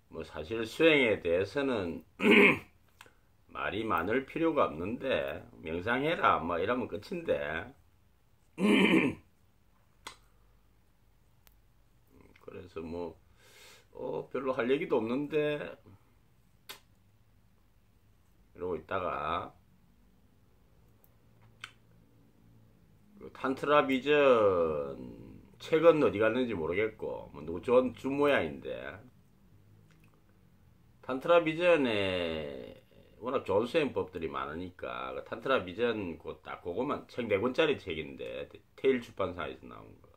뭐 사실 수행에 대해서는 말이 많을 필요가 없는데 명상해라 뭐 이러면 끝인데 그래서 뭐 별로 할 얘기도 없는데 이러고 있다가 그 탄트라 비전 책은 어디 갔는지 모르겠고 뭐 누구 준 모양인데 탄트라 비전에 워낙 좋은 수행법들이 많으니까 그 탄트라 비전 딱 그거만 책 4권짜리 책인데 테일 출판사에서 나온 거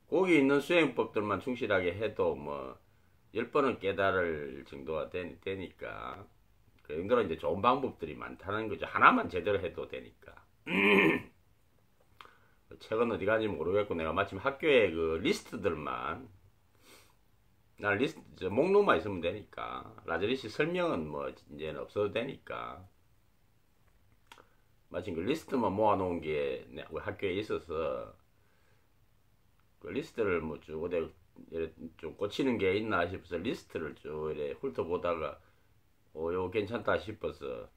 거기 있는 수행법들만 충실하게 해도 뭐 10번은 깨달을 정도가 되니까 그 정도로 이제 좋은 방법들이 많다는 거죠. 하나만 제대로 해도 되니까. 책은 어디 가는지 모르겠고 내가 마침 학교에 그 리스트들만 난 리스트 목록만 있으면 되니까 라저리시 설명은 뭐 이제는 없어도 되니까 마침 그 리스트만 모아놓은 게 우리 학교에 있어서 그 리스트를 뭐 쭉 어디 좀 꽂히는 게 있나 싶어서 리스트를 쭉 이렇게 훑어보다가 요거 괜찮다 싶어서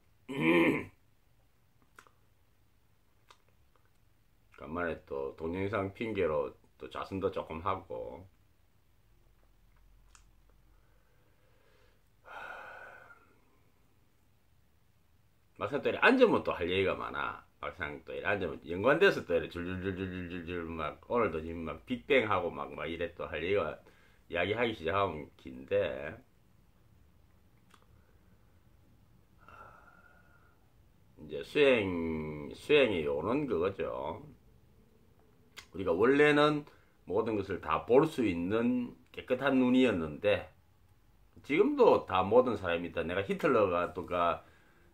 간만에 또 동영상 핑계로 또 자순도 조금 하고 막상 또 이렇게 앉으면 또 할 얘기가 많아. 막상 또 이렇게 앉으면 연관돼서 또 이렇게 줄줄줄줄줄 막 오늘도 지금 막 빅뱅하고 막 이래 또 할 얘기가 이야기하기 시작하면 긴데 이제 수행이 오는 그거죠. 우리가 원래는 모든 것을 다 볼 수 있는 깨끗한 눈이었는데 지금도 다 모든 사람이 다 내가 히틀러가 또가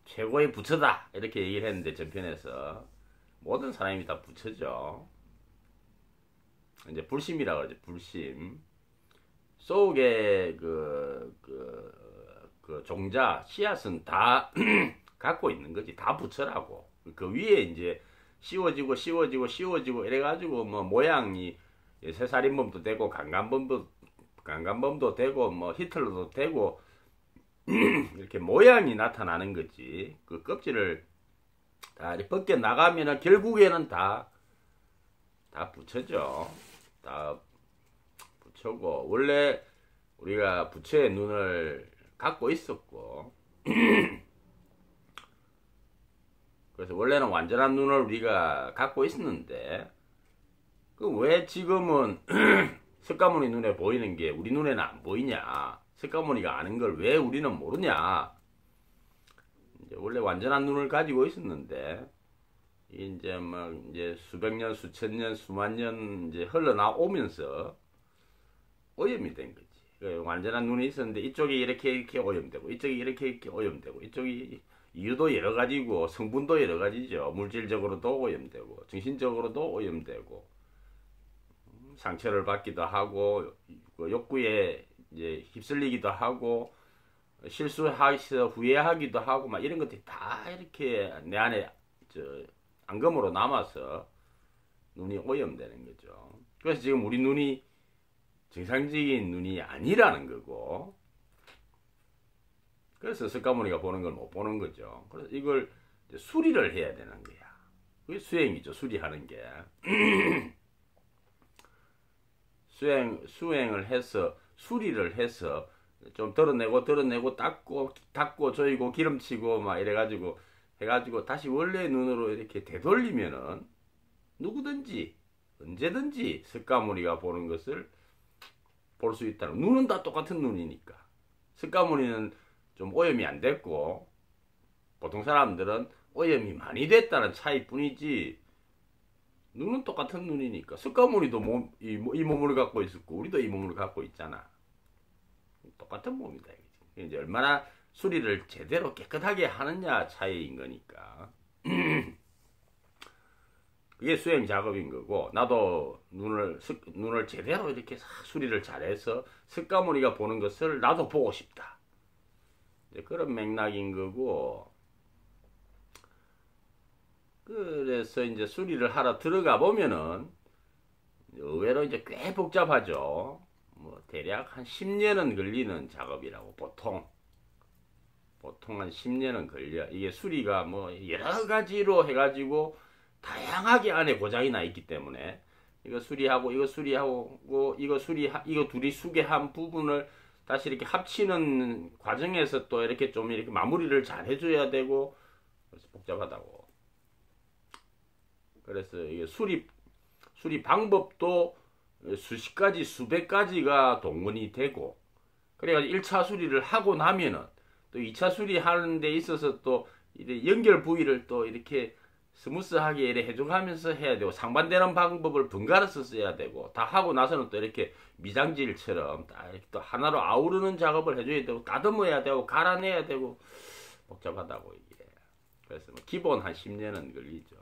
최고의 부처다 이렇게 얘기를 했는데 전편에서 모든 사람이 다 부처죠. 이제 불심이라고 그러죠. 불심 속에 그 종자 씨앗은 다 갖고 있는 거지. 다 부처라고. 그 위에 이제 씌워지고 이래가지고 뭐 모양이 새살인범도 되고 강간범도 되고 뭐 히틀러도 되고 이렇게 모양이 나타나는 거지. 그 껍질을 다 벗겨 나가면은 결국에는 다 부처죠. 다 부처고 원래 우리가 부처의 눈을 갖고 있었고 그래서 원래는 완전한 눈을 우리가 갖고 있었는데 그 왜 지금은 석가모니 눈에 보이는 게 우리 눈에는 안 보이냐? 석가모니가 아는 걸 왜 우리는 모르냐? 이제 원래 완전한 눈을 가지고 있었는데 이제 막 이제 수백 년, 수천 년, 수만 년 이제 흘러나오면서 오염이 된 거지. 완전한 눈이 있었는데 이쪽이 이렇게 오염되고 이쪽이 이렇게 오염되고 이쪽이 이유도 여러 가지고 성분도 여러 가지죠. 물질적으로도 오염되고 정신적으로도 오염되고 상처를 받기도 하고 욕구에 이제 휩쓸리기도 하고 실수해서 후회하기도 하고 막 이런 것들이 다 이렇게 내 안에 앙금으로 남아서 눈이 오염되는 거죠. 그래서 지금 우리 눈이 정상적인 눈이 아니라는 거고 그래서 석가모니가 보는 걸 못 보는 거죠. 그래서 이걸 수리를 해야 되는 거야. 그게 수행이죠. 수리하는 게. 수행을 해서 수리를 해서 좀 덜어내고 닦고 조이고 기름치고 막 이래가지고 해가지고 다시 원래 눈으로 이렇게 되돌리면은 누구든지 언제든지 석가모니가 보는 것을 볼 수 있다는. 눈은 다 똑같은 눈이니까. 석가모니는 좀 오염이 안 됐고 보통 사람들은 오염이 많이 됐다는 차이뿐이지 눈은 똑같은 눈이니까. 석가모니도 이 몸을 갖고 있었고 우리도 이 몸을 갖고 있잖아. 똑같은 몸이다. 이제 얼마나 수리를 제대로 깨끗하게 하느냐 차이인 거니까. 그게 수행 작업인 거고, 나도 눈을 제대로 이렇게 수리를 잘해서 석가모니가 보는 것을 나도 보고 싶다. 이제 그런 맥락인 거고, 그래서 이제 수리를 하러 들어가 보면은 의외로 이제 꽤 복잡하죠. 뭐 대략 한 10년은 걸리는 작업이라고 보통 한 10년은 걸려. 이게 수리가 뭐 여러 가지로 해가지고 다양하게 안에 고장이 나 있기 때문에 이거 수리하고 이거 둘이 수계한 부분을 다시 이렇게 합치는 과정에서 또 이렇게 좀 이렇게 마무리를 잘 해줘야 되고, 그래서 복잡하다고. 그래서 이게 수리 방법도 수십 가지, 수백 가지가 동원이 되고, 그래가지고 1차 수리를 하고 나면은 또 2차 수리하는 데 있어서 또 연결 부위를 또 이렇게 스무스하게 이렇게 해줘가면서 해야 되고, 상반되는 방법을 번갈아서 써야 되고, 다 하고 나서는 또 이렇게 미장질처럼 딱 이렇게 또 하나로 아우르는 작업을 해줘야 되고, 다듬어야 되고, 갈아내야 되고, 복잡하다고 이게. 그래서 뭐 기본 한 10년은 걸리죠.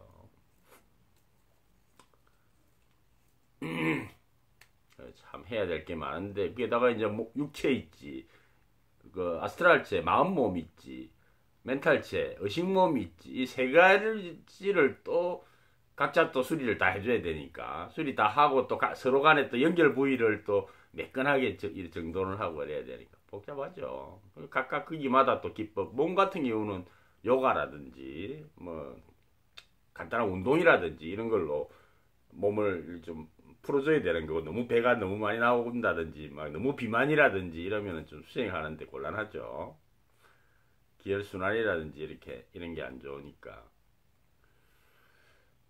참 해야 될 게 많은데, 그게다가 이제 육체 있지, 그 아스트랄체 마음 몸 있지, 멘탈체 의식몸 있지, 이 세 가지를 또 각자 또 수리를 다 해줘야 되니까, 수리 다 하고 또 서로 간에 또 연결 부위를 또 매끈하게 정돈을 하고 그래야 되니까 복잡하죠. 각각 거기마다 또 기법, 몸 같은 경우는 요가라든지 뭐 간단한 운동이라든지 이런 걸로 몸을 좀 풀어줘야 되는 거고, 너무 배가 너무 많이 나온다든지 막 너무 비만이라든지 이러면은 좀 수행하는데 곤란하죠. 기혈순환이라든지 이렇게 이런 게 안 좋으니까.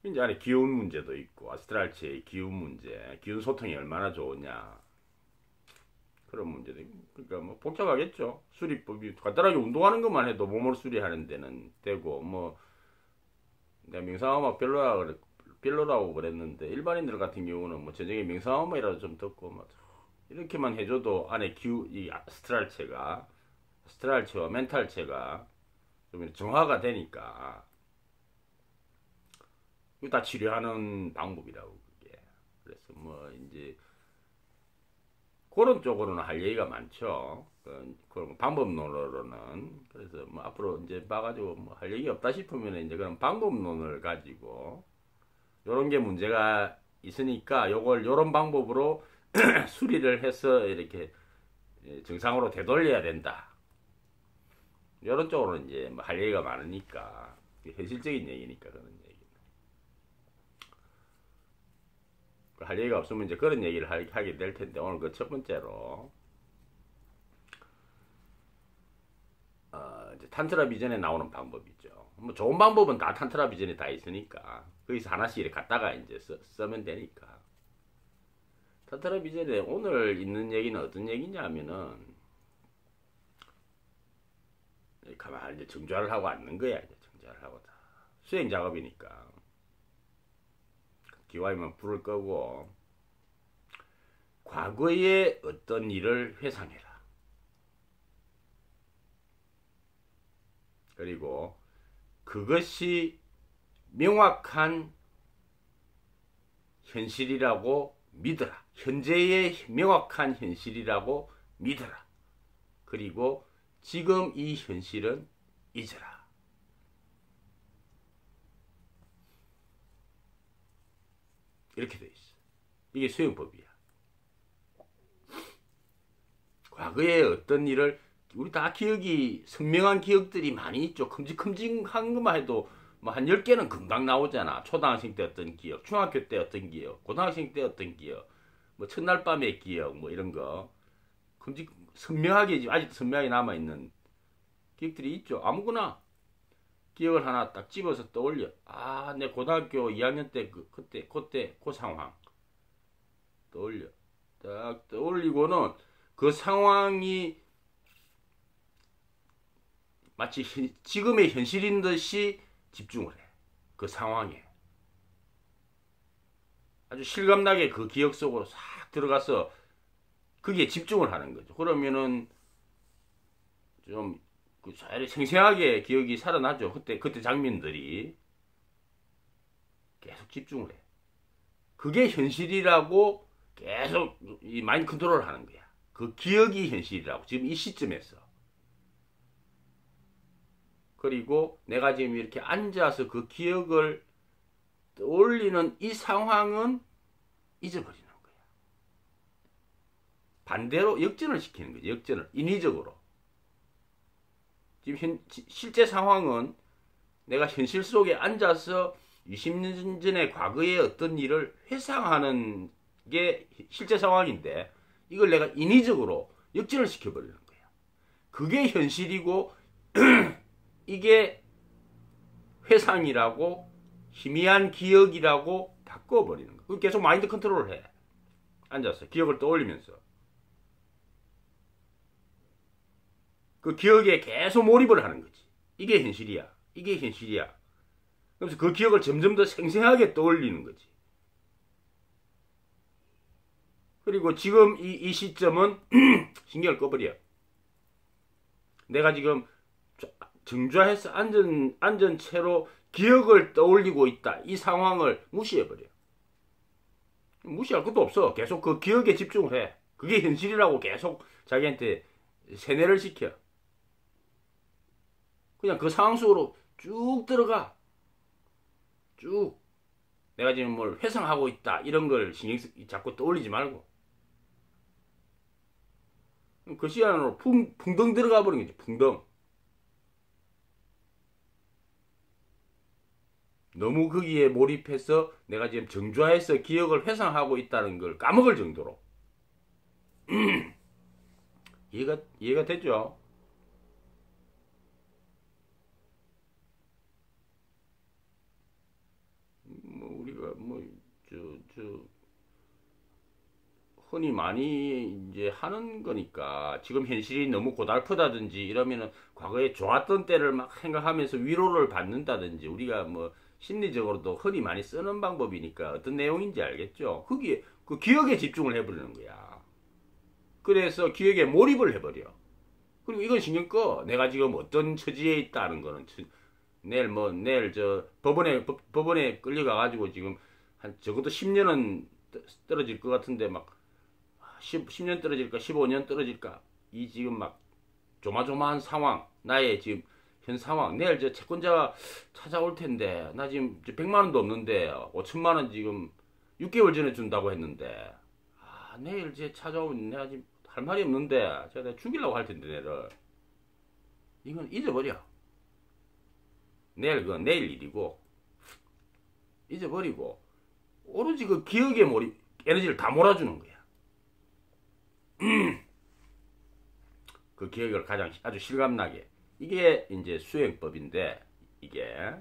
이제 안에 기운 문제도 있고, 아스트랄체의 기운 문제, 기운 소통이 얼마나 좋으냐, 그런 문제도 있고. 그러니까 뭐 복잡하겠죠. 수리법이 간단하게 운동하는 것만 해도 몸을 수리하는 데는 되고, 뭐 내가 명상하면 별로라고 그랬는데, 일반인들 같은 경우는 뭐 저녁에 명상음악이라도 좀 듣고 뭐 이렇게만 해줘도 안에 이 아스트랄체와 멘탈체가 좀 정화가 되니까, 이거 다 치료하는 방법이라고 그게. 그래서 뭐 이제 그런 쪽으로는 할 얘기가 많죠. 그런 방법론으로는. 그래서 뭐 앞으로 이제 봐가지고 뭐 할 얘기 없다 싶으면 이제 그런 방법론을 가지고, 요런 게 문제가 있으니까 요런 방법으로 수리를 해서 이렇게 정상으로 되돌려야 된다. 요런 쪽으로는 이제 뭐 할 얘기가 많으니까, 현실적인 얘기니까 그런 얘기. 할 얘기가 없으면 이제 그런 얘기를 하게 될 텐데, 오늘 그 첫 번째로 이제 탄트라 비전에 나오는 방법이죠. 뭐 좋은 방법은 다 탄트라 비전에 다 있으니까 거기서 하나씩 이렇게 갖다가 이제 쓰면 되니까. 탄트라 비전에 오늘 있는 얘기는 어떤 얘기냐면은, 가만히 이제 정좌를 하고 앉는 거야. 이제 정좌를 하고 다 수행 작업이니까 기와이면 불을 끄고, 과거의 어떤 일을 회상해라. 그리고 그것이 명확한 현실이라고 믿어라. 현재의 명확한 현실이라고 믿어라. 그리고 지금 이 현실은 잊어라. 이렇게 돼 있어. 이게 수행법이야. 과거의 어떤 일을, 우리 다 기억이, 선명한 기억들이 많이 있죠. 큼직큼직한 것만 해도 뭐 한 10개는 금방 나오잖아. 초등학생 때 어떤 기억, 중학교 때 어떤 기억, 고등학생 때 어떤 기억, 뭐 첫날 밤의 기억, 뭐 이런 거 선명하게, 아직도 선명하게 남아있는 기억들이 있죠. 아무거나 기억을 하나 딱 집어서 떠올려. 아, 내 고등학교 2학년 때 그때 그 상황 떠올려. 딱 떠올리고는 그 상황이 마치 지금의 현실인 듯이 집중을 해. 그 상황에 아주 실감나게 그 기억 속으로 싹 들어가서 거기에 집중을 하는 거죠. 그러면은 좀 생생하게 기억이 살아나죠. 그때 장면들이 계속 집중을 해. 그게 현실이라고 계속 이 마인드 컨트롤을 하는 거야. 그 기억이 현실이라고 지금 이 시점에서. 그리고 내가 지금 이렇게 앉아서 그 기억을 떠올리는 이 상황은 잊어버리는 거야. 반대로 역전을 시키는 거지. 역전을 인위적으로. 지금 실제 상황은 내가 현실 속에 앉아서 20년 전에 과거의 어떤 일을 회상하는 게 실제 상황인데 이걸 내가 인위적으로 역전을 시켜버리는 거야. 그게 현실이고 이게 회상이라고 희미한 기억이라고 바꿔버리는 거야. 계속 마인드 컨트롤을 해. 앉아서 기억을 떠올리면서 그 기억에 계속 몰입을 하는 거지. 이게 현실이야. 이게 현실이야. 그래서 그 기억을 점점 더 생생하게 떠올리는 거지. 그리고 지금 이 시점은 신경을 꺼버려. 내가 지금 정좌해서 앉은 채로 기억을 떠올리고 있다. 이 상황을 무시해버려. 무시할 것도 없어. 계속 그 기억에 집중을 해. 그게 현실이라고 계속 자기한테 세뇌를 시켜. 그냥 그 상황 속으로 쭉 들어가. 쭉. 내가 지금 뭘 회상하고 있다. 이런 걸 자꾸 떠올리지 말고. 그 시간으로 풍덩 들어가 버린 거지. 풍덩. 너무 거기에 몰입해서 내가 지금 정좌해서 기억을 회상하고 있다는 걸 까먹을 정도로. 이해가 되죠? 우리가 흔히 많이 이제 하는 거니까 지금 현실이 너무 고달프다든지 이러면은 과거에 좋았던 때를 막 생각하면서 위로를 받는다든지 우리가 심리적으로도 흔히 많이 쓰는 방법이니까 어떤 내용인지 알겠죠? 거기에 그 기억에 집중을 해버리는 거야. 그래서 기억에 몰입을 해버려. 그리고 이건 신경 꺼. 내가 지금 어떤 처지에 있다는 거는 내일 저 법원에 끌려가가지고 지금 한 적어도 10년은 떨어질 것 같은데 막 10년 떨어질까 15년 떨어질까 이 지금 막 조마조마한 상황 나의 지금 현 상황 내일 저 채권자가 찾아올 텐데 나 지금 100만 원도 없는데 5천만 원 지금 6개월 전에 준다고 했는데 내일 제 찾아오면 내가 지금 할 말이 없는데 제가 내가 죽이려고 할 텐데 내를 이건 잊어버려. 내일 내일 일이고 잊어버리고 오로지 그 기억에 몰입 에너지를 다 몰아주는 거야. 그 기억을 가장 아주 실감나게 이게 이제 수행법인데 이게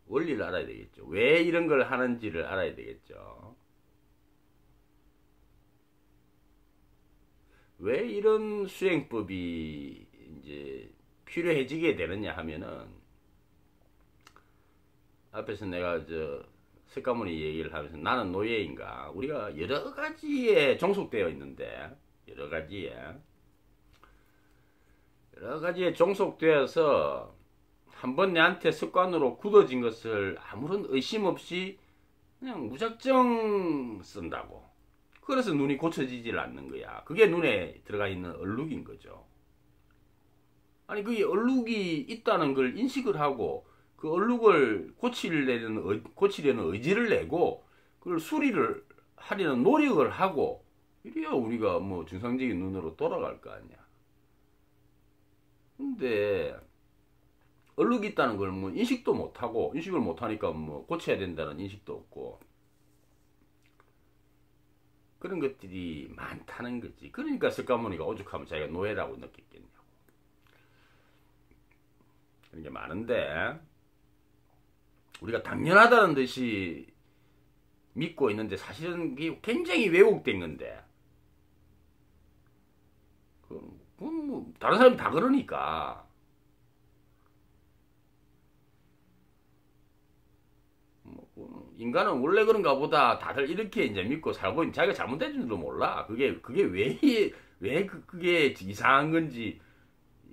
원리를 알아야 되겠죠. 왜 이런 걸 하는지를 알아야 되겠죠. 왜 이런 수행법이 이제 필요해지게 되느냐 하면은 앞에서 내가 석가모니 얘기를 하면서 나는 노예인가 우리가 여러 가지에 종속되어 있는데 여러 가지에 종속되어서 한번 내한테 습관으로 굳어진 것을 아무런 의심 없이 그냥 무작정 쓴다고. 그래서 눈이 고쳐지질 않는 거야. 그게 눈에 들어가 있는 얼룩인 거죠. 아니 그게 얼룩이 있다는 걸 인식을 하고 그 얼룩을 고치려는 의지를 내고 그걸 수리를 하려는 노력을 하고 이래야 우리가 정상적인 눈으로 돌아갈 거 아니야. 근데 얼룩이 있다는 걸 인식도 못하고 인식을 못하니까 고쳐야 된다는 인식도 없고 그런 것들이 많다는 거지. 그러니까 석가모니가 오죽하면 자기가 노예라고 느꼈겠냐고. 그런 게 많은데 우리가 당연하다는 듯이 믿고 있는데 사실은 그게 굉장히 왜곡된 건데 그건 다른 사람이 다 그러니까 인간은 원래 그런가 보다 다들 이렇게 이제 믿고 살고 있는 자기가 잘못된 줄도 몰라. 그게 왜 그게 이상한 건지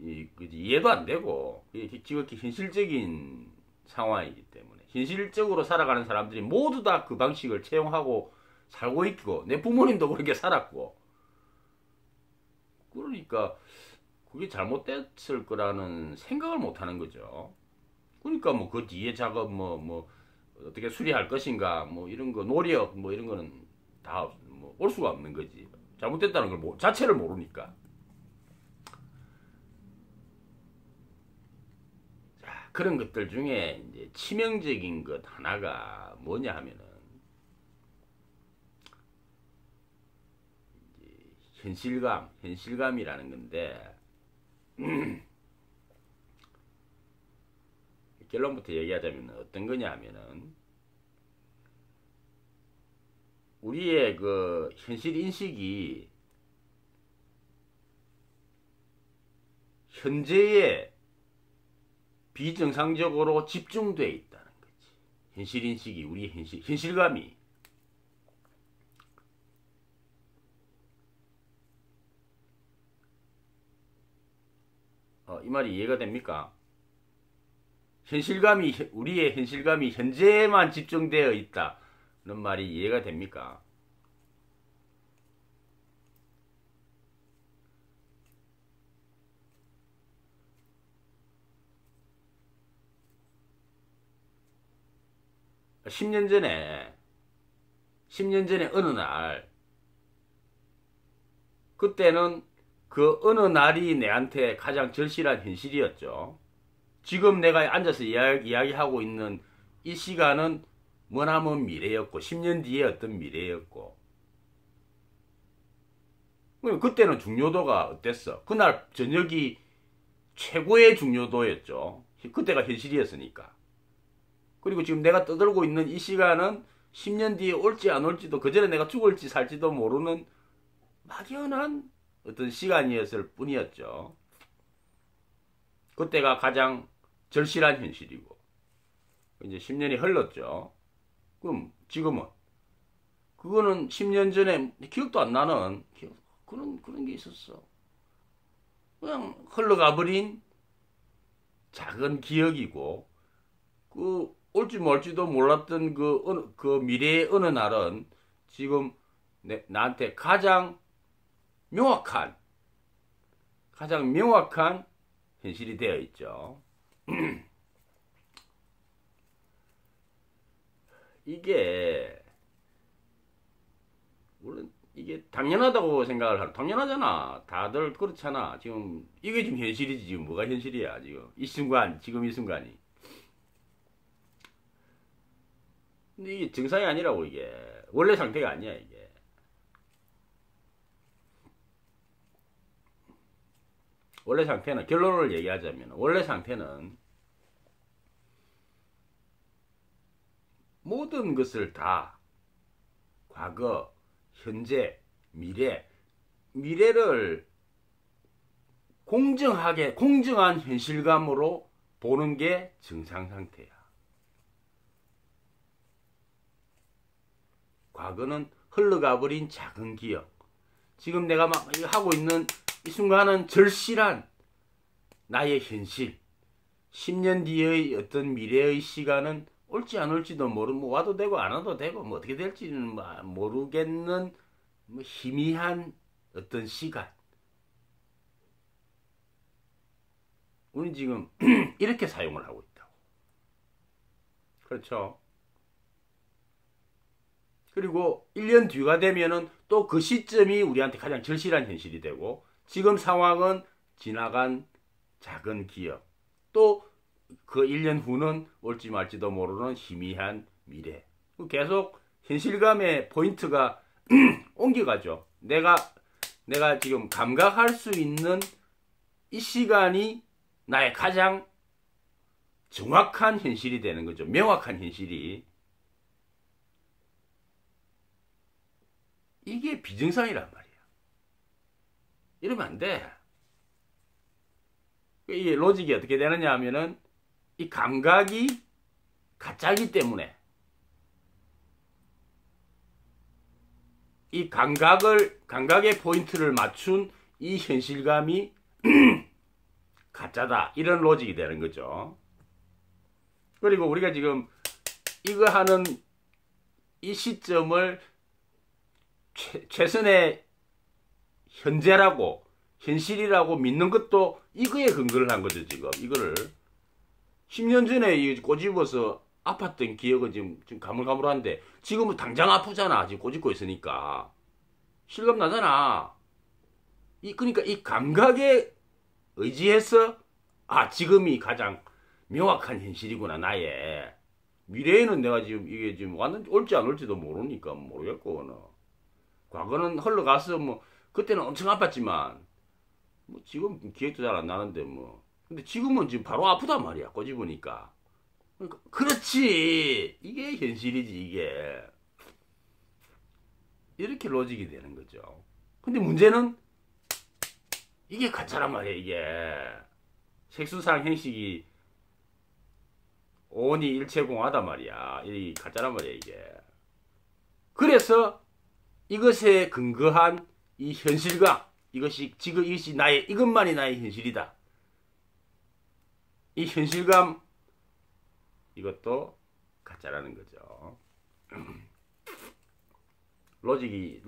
이해도 안 되고 지극히 현실적인 상황이기 때문에 현실적으로 살아가는 사람들이 모두 다 그 방식을 채용하고 살고 있고 내 부모님도 그렇게 살았고 그러니까 그게 잘못됐을 거라는 생각을 못 하는 거죠. 그러니까 뭐 그 뒤에 작업 뭐 어떻게 수리할 것인가 뭐 이런 거 노력 뭐 이런 거는 다 뭐 올 수가 없는 거지. 잘못됐다는 걸 자체를 모르니까. 자, 그런 것들 중에 이제 치명적인 것 하나가 뭐냐 하면은 현실감이라는 건데 결론부터 얘기하자면 어떤 거냐 하면은 우리의 그 현실 인식이 현재에 비정상적으로 집중되어 있다는 거지. 현실 인식이 우리 현실감이 이 말이 이해가 됩니까? 우리의 현실감이 현재에만 집중되어 있다는 말이 이해가 됩니까? 십 년 전에 어느 날, 그때는 그 어느 날이 내한테 가장 절실한 현실이었죠. 지금 내가 앉아서 이야기하고 있는 이 시간은 머나먼 미래였고 10년 뒤에 어떤 미래였고 그때는 중요도가 어땠어? 그날 저녁이 최고의 중요도였죠. 그때가 현실이었으니까. 그리고 지금 내가 떠들고 있는 이 시간은 10년 뒤에 올지 안 올지도 그 전에 내가 죽을지 살지도 모르는 막연한 어떤 시간이었을 뿐이었죠. 그때가 가장 절실한 현실이고 이제 10년이 흘렀죠. 그럼 지금은 그거는 10년 전에 기억도 안 나는 그런 게 있었어. 그냥 흘러가 버린 작은 기억이고 그 올지 말지도 몰랐던 그 미래의 어느 날은 지금 나한테 가장 명확한 현실이 되어 있죠. 이게 물론 이게 당연하다고 생각을 하는 당연하잖아. 다들 그렇잖아. 지금 이게 지금 현실이지. 지금 뭐가 현실이야? 지금 이 순간이. 근데 이게 정상이 아니라고. 이게 원래 상태가 아니야. 이게 원래 상태는 결론을 얘기하자면 원래 상태는 모든 것을 다 과거, 현재, 미래를 공정한 현실감으로 보는 게 정상 상태야. 과거는 흘러가 버린 작은 기억. 지금 내가 막 하고 있는 이 순간은 절실한 나의 현실. 10년 뒤의 어떤 미래의 시간은 올지 안 올지도 모르고 뭐 와도 되고 안 와도 되고 뭐 어떻게 될지는 모르겠는 뭐 희미한 어떤 시간. 우리 지금 이렇게 사용을 하고 있다고. 그렇죠? 그리고 1년 뒤가 되면은 또 그 시점이 우리한테 가장 절실한 현실이 되고 지금 상황은 지나간 작은 기억. 또 그 1년 후는 올지 말지도 모르는 희미한 미래. 계속 현실감의 포인트가 옮겨가죠. 내가 지금 감각할 수 있는 이 시간이 나의 가장 정확한 현실이 되는 거죠. 명확한 현실이. 이게 비정상이란 말이야. 이러면 안 돼. 이 로직이 어떻게 되느냐 하면은 이 감각이 가짜이기 때문에 이 감각의 포인트를 맞춘 이 현실감이 가짜다. 이런 로직이 되는 거죠. 그리고 우리가 지금 이거 하는 이 시점을 최선의 현재라고 현실이라고 믿는 것도 이거에 근거를 한 거죠. 지금 이거를 10년 전에 꼬집어서 아팠던 기억은 지금 가물가물한데 지금은 당장 아프잖아. 지금 꼬집고 있으니까 실감 나잖아. 그러니까 이 감각에 의지해서 지금이 가장 명확한 현실이구나. 나의 미래에는 내가 지금 이게 지금 왔는지 올지 안 올지도 모르니까 모르겠고, 과거는 흘러가서 그때는 엄청 아팠지만 지금 기억도 잘 안 나는데 근데 지금은 지금 바로 아프단 말이야. 꼬집으니까. 그러니까 그렇지. 이게 현실이지. 이게 이렇게 로직이 되는 거죠. 근데 문제는 이게 가짜란 말이야. 이게 색수상 행식이 오온이 일체공하단 말이야. 이 가짜란 말이야. 이게 그래서 이것에 근거한 이 현실감, 이것이 나의, 이것만이 나의 현실이다. 이 현실감, 이것도 가짜라는 거죠. 로직이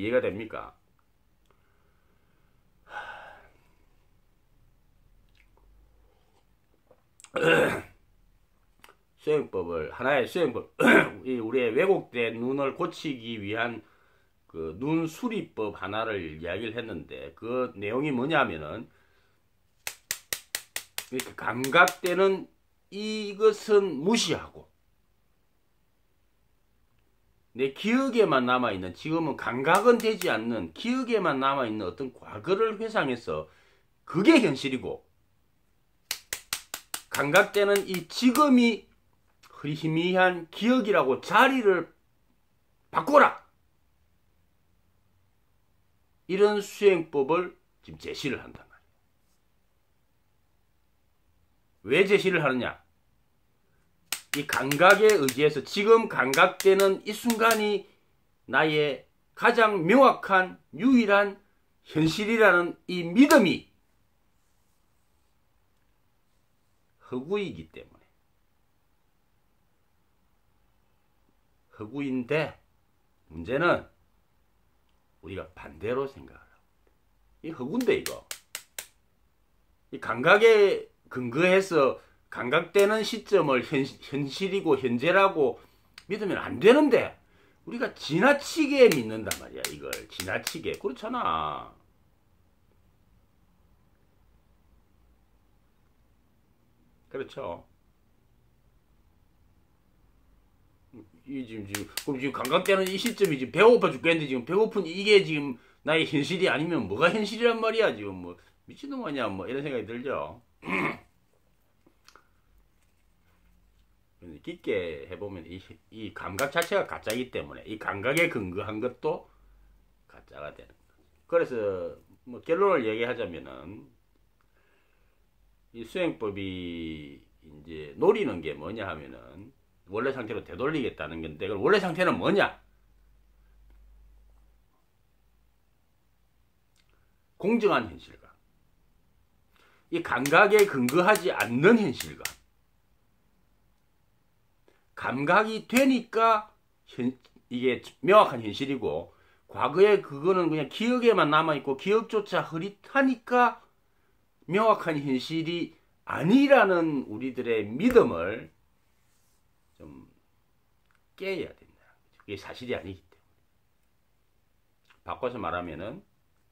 이해가 됩니까? 수행법을, 하나의 수행법, 우리의 왜곡된 눈을 고치기 위한 그 눈 수리법 하나를 이야기를 했는데, 그 내용이 뭐냐면은, 이렇게 감각되는 이것은 무시하고, 내 기억에만 남아있는, 지금은 감각은 되지 않는 기억에만 남아있는 어떤 과거를 회상해서 그게 현실이고, 감각되는 이 지금이 희미한 기억이라고 자리를 바꿔라. 이런 수행법을 지금 제시를 한단 말이에요. 왜 제시를 하느냐? 이 감각에 의지해서 지금 감각되는 이 순간이 나의 가장 명확한 유일한 현실이라는 이 믿음이 허구이기 때문에. 허구인데 문제는 우리가 반대로 생각하라. 이 허구인데 이거. 이 감각에 근거해서 감각되는 시점을 현실이고 현재라고 믿으면 안 되는데 우리가 지나치게 믿는단 말이야. 이걸 지나치게. 그렇잖아. 그렇죠. 그럼 지금 감각되는 이 시점이 지금 배고파 죽겠는데 지금 배고픈 이게 지금 나의 현실이 아니면 뭐가 현실이란 말이야. 지금 미친놈 아니야. 이런 생각이 들죠. 깊게 해보면 이 감각 자체가 가짜이기 때문에 이 감각에 근거한 것도 가짜가 되는 거죠. 그래서 결론을 얘기하자면은 이 수행법이 이제 노리는 게 뭐냐 하면은 원래 상태로 되돌리겠다는 건데, 그 원래 상태는 뭐냐? 공정한 현실감. 이 감각에 근거하지 않는 현실감. 감각이 되니까 이게 명확한 현실이고, 과거에 그거는 그냥 기억에만 남아있고 기억조차 흐릿하니까 명확한 현실이 아니라는 우리들의 믿음을 좀 깨야 된다. 그게 사실이 아니기 때문에. 바꿔서 말하면은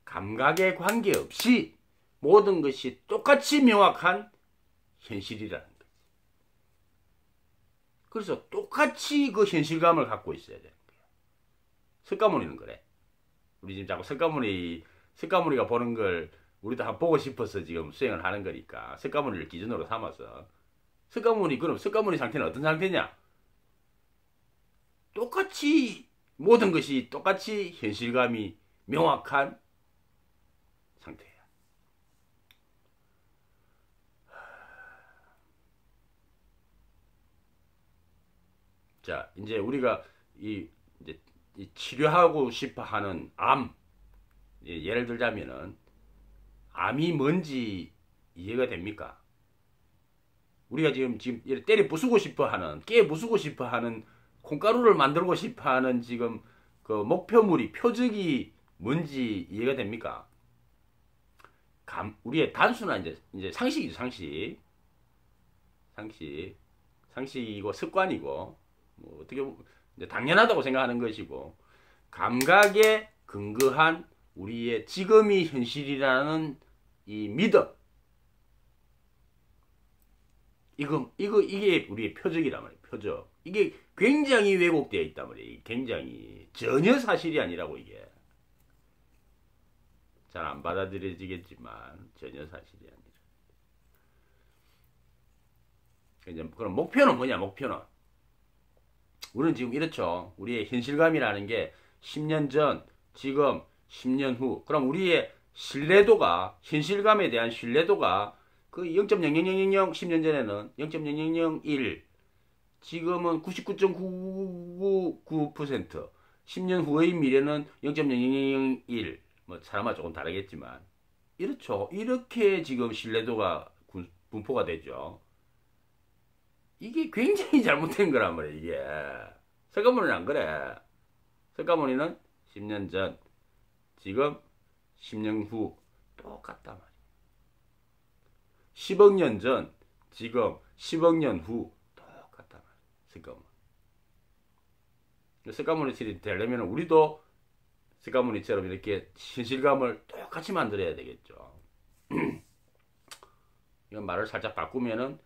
감각에 관계없이 모든 것이 똑같이 명확한 현실이라는 거지. 그래서 똑같이 그 현실감을 갖고 있어야 되는 거야. 석가모니는 그래. 우리 지금 자꾸 석가모니가 보는 걸 우리도 한번 보고 싶어서 지금 수행을 하는 거니까 석가모니를 기준으로 삼아서 그럼 석가모니 상태는 어떤 상태냐? 똑같이 모든 것이 똑같이 현실감이 명확한 상태야. 자, 이제 우리가 이제 치료하고 싶어 하는 암, 예를 들자면은 암이 뭔지 이해가 됩니까? 우리가 지금 때려 부수고 싶어 하는, 깨 부수고 싶어 하는, 콩가루를 만들고 싶어 하는 지금 그 목표물이, 표적이 뭔지 이해가 됩니까? 우리의 단순한 이제 상식이죠, 상식. 상식이고 습관이고, 뭐 어떻게 보면 이제 당연하다고 생각하는 것이고, 감각에 근거한 우리의 지금이 현실이라는 이 믿음. 이게 우리의 표적이란 말이에요, 표적. 이게 굉장히 왜곡되어 있단 말이에요. 굉장히. 전혀 사실이 아니라고, 이게. 잘 안 받아들여지겠지만, 전혀 사실이 아니라. 그럼 목표는 뭐냐, 목표는. 우리는 지금 이렇죠. 우리의 현실감이라는 게 10년 전, 지금, 10년 후. 그럼 우리의 신뢰도가, 현실감에 대한 신뢰도가 그 0.00000 10년 전에는 0.0001, 지금은 99.999%, 10년 후의 미래는 0.0001, 뭐 사람마다 조금 다르겠지만 이렇죠. 이렇게 지금 신뢰도가 분포가 되죠. 이게 굉장히 잘못된 거란 말이에요, 이게. 석가모니는 안 그래. 석가모니는 10년 전, 지금, 10년 후 똑같단 말이에요. 10억 년 전, 지금, 10억 년 후 똑같단 말이에요. 석가모니. 석가모니처럼 되려면 우리도 석가모니처럼 이렇게 현실감을 똑같이 만들어야 되겠죠. 이건 말을 살짝 바꾸면은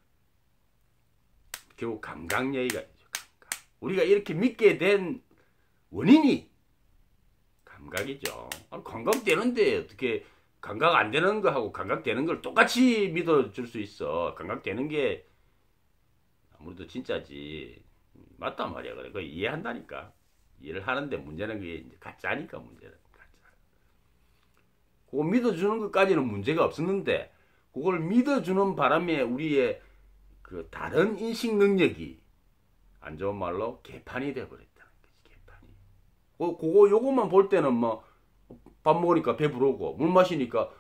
결국 감각 얘기가 있죠. 감각. 우리가 이렇게 믿게 된 원인이 감각이죠. 감각되는데 어떻게 감각 안 되는 거하고 감각되는 걸 똑같이 믿어줄 수 있어. 감각되는 게 아무래도 진짜지. 맞단 말이야. 그래. 그거 이해한다니까. 이해를 하는데 문제는 그게 이제 가짜니까 문제는 가짜. 그거 믿어주는 것까지는 문제가 없었는데 그걸 믿어주는 바람에 우리의 그 다른 인식 능력이 안 좋은 말로 개판이 돼버렸다는 거지. 개판이. 요것만 볼 때는 뭐 밥 먹으니까 배부르고 물 마시니까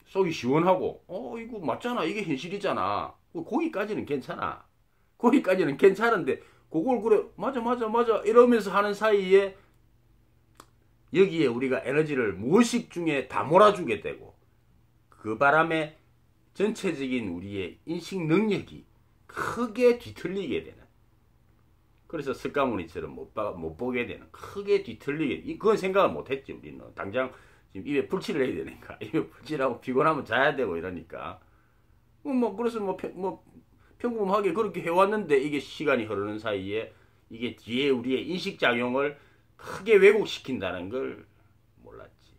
속이 시원하고 이거 맞잖아. 이게 현실이잖아. 거기까지는 괜찮아. 거기까지는 괜찮은데 그걸 그래 맞아 이러면서 하는 사이에 여기에 우리가 에너지를 무의식 중에 다 몰아주게 되고 그 바람에 전체적인 우리의 인식 능력이 크게 뒤틀리게 되는. 그래서 석가모니처럼 못 보게 되는. 크게 뒤틀리게. 그건 생각을 못 했지, 우리는. 당장 지금 입에 풀칠을 해야 되니까. 입에 풀칠하고 피곤하면 자야 되고 이러니까. 그래서 평범하게 그렇게 해왔는데 이게 시간이 흐르는 사이에 이게 뒤에 우리의 인식작용을 크게 왜곡시킨다는 걸 몰랐지.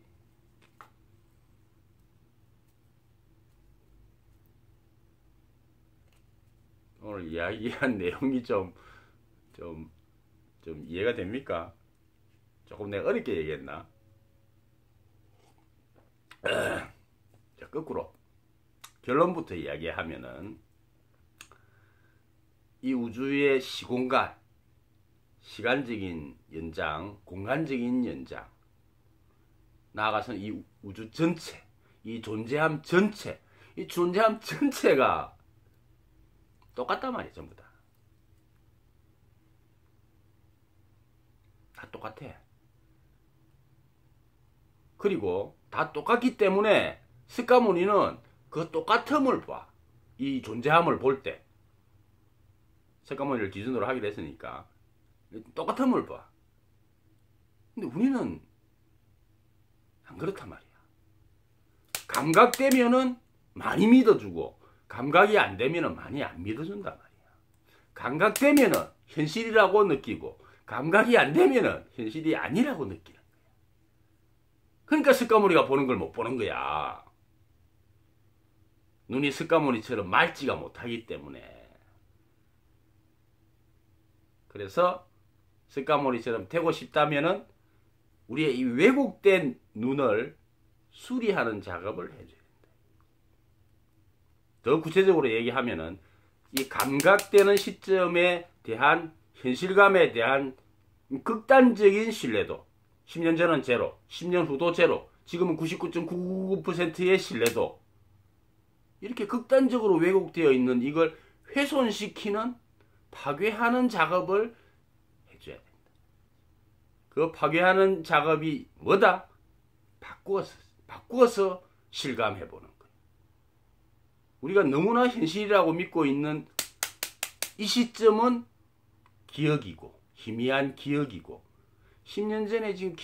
오늘 이야기한 내용이 좀 이해가 됩니까? 조금 내가 어렵게 얘기했나? 자, 거꾸로 결론부터 이야기하면은 이 우주의 시공간, 시간적인 연장, 공간적인 연장, 나아가서는 이 우주 전체, 이 존재함 전체가 똑같단 말이야. 전부 다 똑같아. 그리고 다 똑같기 때문에 석가모니는 그 똑같음을 봐. 이 존재함을 볼 때. 석가모니를 기준으로 하기로 했으니까 똑같음을 봐. 근데 우리는 안 그렇단 말이야. 감각되면은 많이 믿어주고 감각이 안 되면은 많이 안 믿어준단 말이야. 감각되면은 현실이라고 느끼고 감각이 안 되면은 현실이 아니라고 느끼는 거야. 그러니까 석가모니가 보는 걸 못 보는 거야. 눈이 석가모니처럼 맑지가 못하기 때문에. 그래서 석가모니처럼 되고 싶다면은 우리의 이 왜곡된 눈을 수리하는 작업을 해줘야 된다. 더 구체적으로 얘기하면은 이 감각되는 시점에 대한 현실감에 대한 극단적인 신뢰도, 10년 전은 제로, 10년 후도 제로, 지금은 99.99%의 신뢰도, 이렇게 극단적으로 왜곡되어 있는 이걸 훼손시키는 파괴하는 작업을 해줘야 된다. 그 파괴하는 작업이 뭐다? 바꾸어서 실감해보는 거예요. 우리가 너무나 현실이라고 믿고 있는 이 시점은 기억이고 희미한 기억이고 10년 전에 지금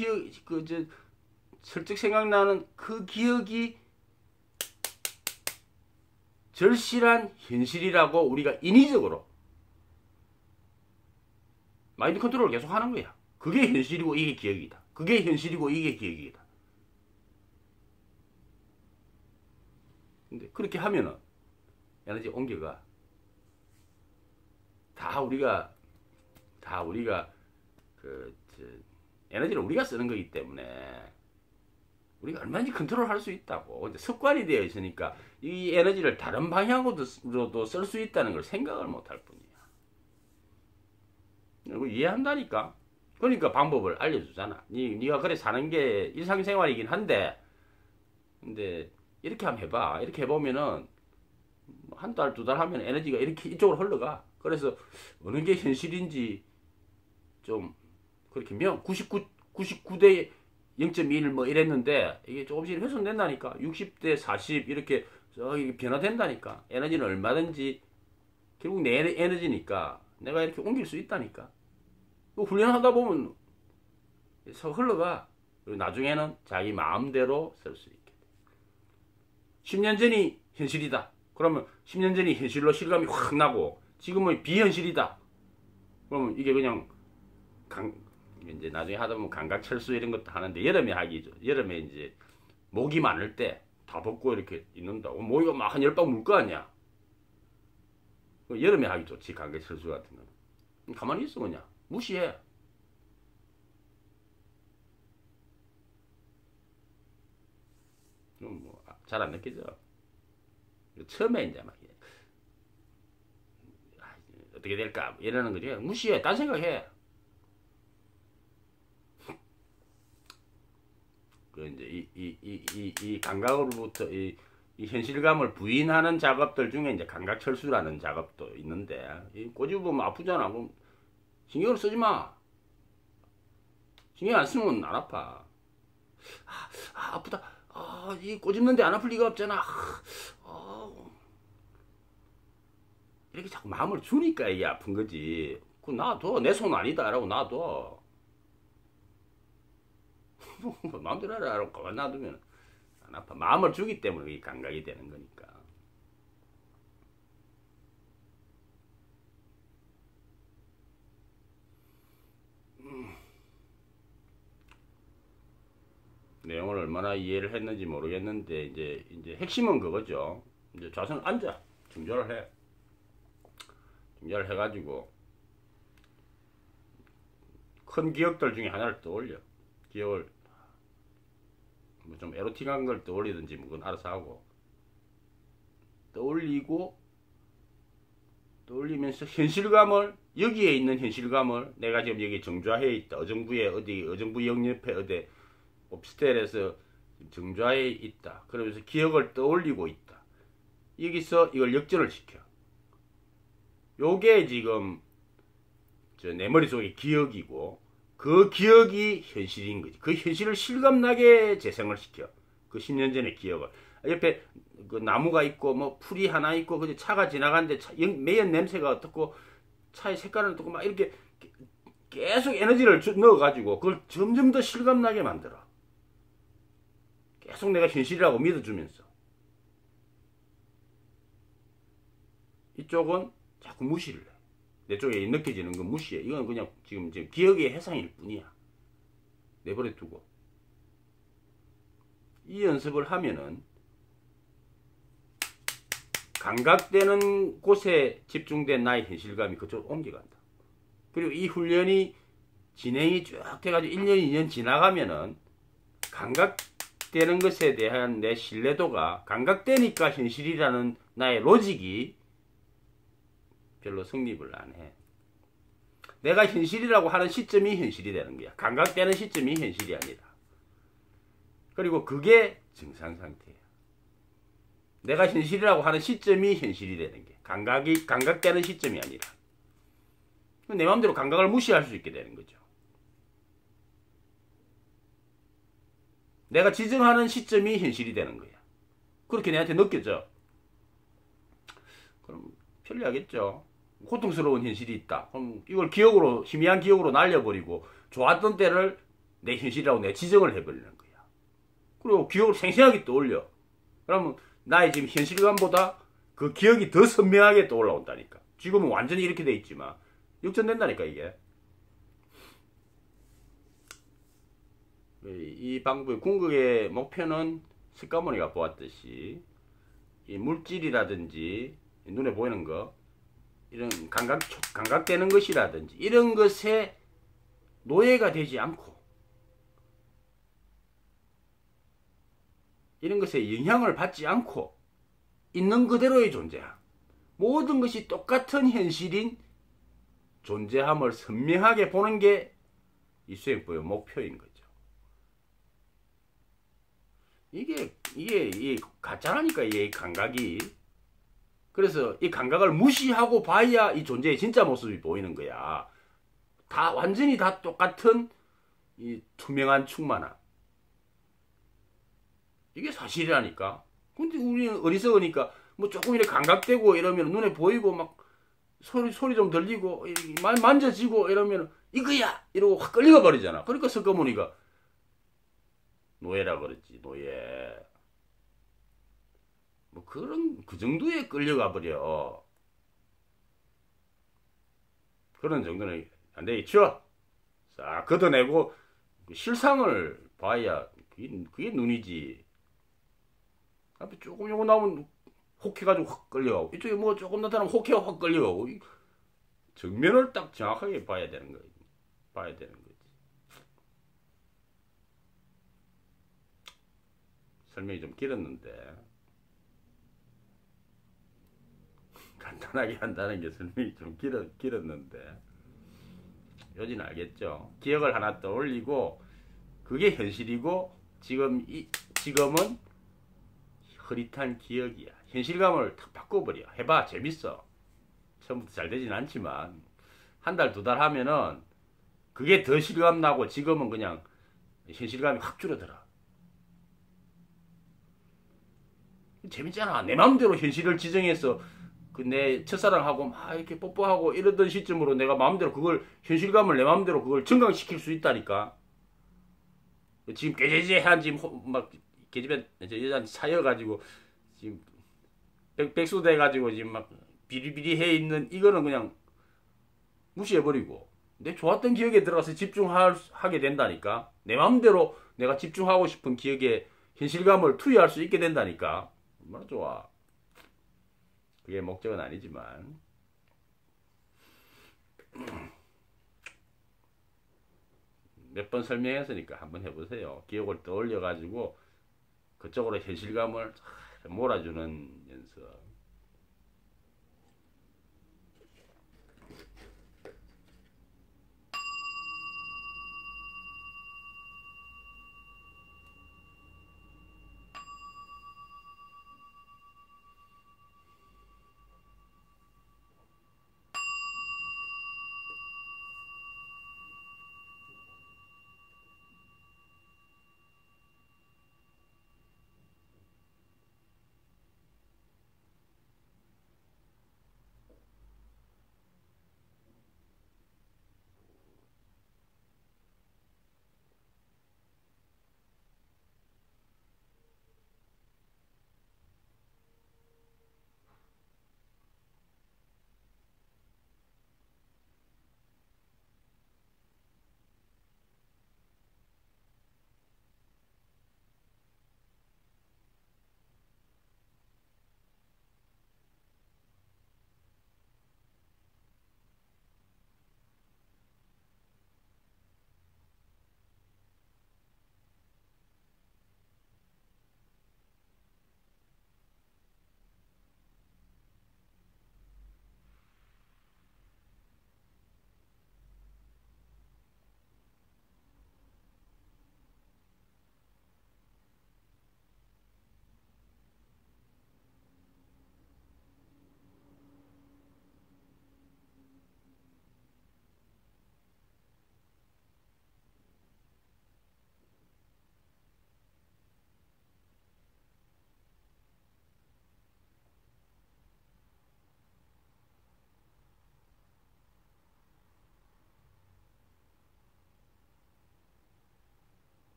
설득 생각나는 그 기억이 절실한 현실이라고 우리가 인위적으로 마인드 컨트롤을 계속 하는 거야. 그게 현실이고 이게 기억이다. 그게 현실이고 이게 기억이다. 근데 그렇게 하면은 에너지 온기가 다 우리가 에너지를 우리가 쓰는 거기 때문에 우리가 얼마든지 컨트롤할 수 있다고. 이제 습관이 되어 있으니까 이 에너지를 다른 방향으로도 쓸 수 있다는 걸 생각을 못할 뿐이야. 이거 이해한다니까. 그러니까 방법을 알려주잖아. 네가 그래 사는 게 일상생활이긴 한데, 근데 이렇게 한번 해봐. 이렇게 해보면은 한 달, 두 달 하면 에너지가 이렇게 이쪽으로 흘러가. 그래서 어느 게 현실인지 좀 그렇게 99대 0.1 뭐 이랬는데 이게 조금씩 훼손된다니까. 60대 40 이렇게 변화된다니까. 에너지는 얼마든지 결국 내 에너지니까 내가 이렇게 옮길 수 있다니까. 훈련하다 보면 흘러가. 그리고 나중에는 자기 마음대로 쓸 수 있게 돼. 10년 전이 현실이다. 그러면 10년 전이 현실로 실감이 확 나고 지금은 비현실이다. 그러면 이게 그냥 이제 나중에 하다 보면 감각철수 이런 것도 하는데 여름에 하기죠. 여름에 이제 모기 많을 때 다 벗고 이렇게 있는다고 모기가 막 한 10방 물 거 아니야. 여름에 하기 좋지. 감각철수 같은 거는. 가만히 있어 그냥. 무시해. 그럼 뭐 잘 안 느껴져. 처음에 이제 막 어떻게 될까 이러는 거지. 무시해. 딴 생각해. 그 이제 이 감각으로부터 이 현실감을 부인하는 작업들 중에 이제 감각철수라는 작업도 있는데 꼬집으면 아프잖아. 그럼 신경을 쓰지 마. 신경 안 쓰면 안 아파. 아프다. 이 꼬집는데 안 아플 리가 없잖아. 이렇게 자꾸 마음을 주니까 이게 아픈 거지. 그 놔둬. 내 손 아니다라고 놔둬. 마음대로 하라고 가만 놔두면 안 아파. 마음을 주기 때문에 이게 감각이 되는 거니까. 내용을 얼마나 이해를 했는지 모르겠는데 이제 핵심은 그거죠. 이제 좌선 앉아. 중절을 해. 중절을 해가지고 큰 기억들 중에 하나를 떠올려. 기억을 뭐 좀 에로틱한 걸 떠올리든지 뭐 그건 알아서 하고 떠올리면서 현실감을 여기에 있는 현실감을 내가 지금 여기 정좌해 있다. 어정부에 어정부 영옆에 어디 옵스텔에서 정좌해 있다. 그러면서 기억을 떠올리고 있다. 여기서 이걸 역전을 시켜. 요게 지금 내 머릿속의 기억이고 그 기억이 현실인 거지. 그 현실을 실감나게 재생을 시켜. 그 10년 전의 기억을. 옆에 그 나무가 있고 뭐 풀이 하나 있고 그 차가 지나가는데 매연 냄새가 어떻고 차의 색깔은 어떻고 막 이렇게 계속 에너지를 넣어가지고 그걸 점점 더 실감나게 만들어. 계속 내가 현실이라고 믿어주면서. 이쪽은 자꾸 무시를 해. 내 쪽에 느껴지는 건 무시해. 이건 그냥 지금 기억의 해상일 뿐이야. 내버려 두고. 이 연습을 하면은 감각되는 곳에 집중된 나의 현실감이 그쪽으로 옮겨간다. 그리고 이 훈련이 진행이 쭉 돼가지고 1년, 2년 지나가면은 감각되는 것에 대한 내 신뢰도가 감각되니까 현실이라는 나의 로직이 별로 성립을 안 해. 내가 현실이라고 하는 시점이 현실이 되는 거야. 감각되는 시점이 현실이 아니라. 그리고 그게 정상 상태야. 내가 현실이라고 하는 시점이 현실이 되는 게 감각되는 시점이 아니라 내 마음대로 감각을 무시할 수 있게 되는 거죠. 내가 지정하는 시점이 현실이 되는 거야. 그렇게 내한테 느껴져. 그럼 편리하겠죠. 고통스러운 현실이 있다. 그럼 이걸 기억으로, 희미한 기억으로 날려버리고 좋았던 때를 내 현실이라고 내 지정을 해버리는 거야. 그리고 기억을 생생하게 떠올려. 그러면 나의 지금 현실감보다 그 기억이 더 선명하게 떠올라온다니까. 지금은 완전히 이렇게 돼 있지만 역전된다니까 이게. 이 방법의 궁극의 목표는 석가모니가 보았듯이 이 물질이라든지 눈에 보이는 거 이런 감각되는 것이라든지 이런 것에 노예가 되지 않고 이런 것에 영향을 받지 않고 있는 그대로의 존재함, 모든 것이 똑같은 현실인 존재함을 선명하게 보는 게 이 수행법의 목표인 거죠. 이게 가짜라니까, 이 감각이. 그래서 이 감각을 무시하고 봐야 이 존재의 진짜 모습이 보이는 거야. 완전히 다 똑같은 이 투명한 충만함. 이게 사실이라니까. 근데 우리는 어리석으니까 뭐 조금 이렇게 감각되고 이러면 눈에 보이고 막 소리 좀 들리고 만져지고 이러면 이거야! 이러고 확 끌려가 버리잖아. 그러니까 석가모니가 노예라 그랬지, 노예. 뭐 그 정도에 끌려가 버려. 그런 정도는 안 되겠죠? 싹 걷어내고 실상을 봐야 그게 눈이지. 앞에 조금 요거 나오면 혹해가지고 확 끌려가고, 이쪽에 뭐 조금 나타나면 혹해가 확 끌려가고, 정면을 딱 정확하게 봐야 되는 거지. 설명이 좀 길었는데, 간단하게 한다는 게 설명이 좀 길었는데, 요지는 알겠죠? 기억을 하나 떠올리고, 그게 현실이고, 지금은 흐릿한 기억이야. 현실감을 탁 바꿔버려. 해봐. 재밌어. 처음부터 잘 되진 않지만, 한 달, 두 달 하면은, 그게 더 실감 나고, 지금은 그냥 현실감이 확 줄어들어. 재밌잖아. 내 마음대로 현실을 지정해서 그 내 첫사랑하고 막 이렇게 뽀뽀하고 이러던 시점으로 내가 마음대로 그걸 현실감을 내 마음대로 그걸 증강시킬 수 있다니까. 지금 깨제제한 지금 막 계집애 여자한테 사여가지고 지금 백수 돼가지고 지금 막 비리비리해 있는 이거는 그냥 무시해버리고 내 좋았던 기억에 들어가서 집중하게 된다니까. 내 마음대로 내가 집중하고 싶은 기억에 현실감을 투여할 수 있게 된다니까. 얼마나 좋아. 그게 목적은 아니지만 몇 번 설명했으니까 한번 해보세요. 기억을 떠올려 가지고 그쪽으로 현실감을 몰아주는 연습.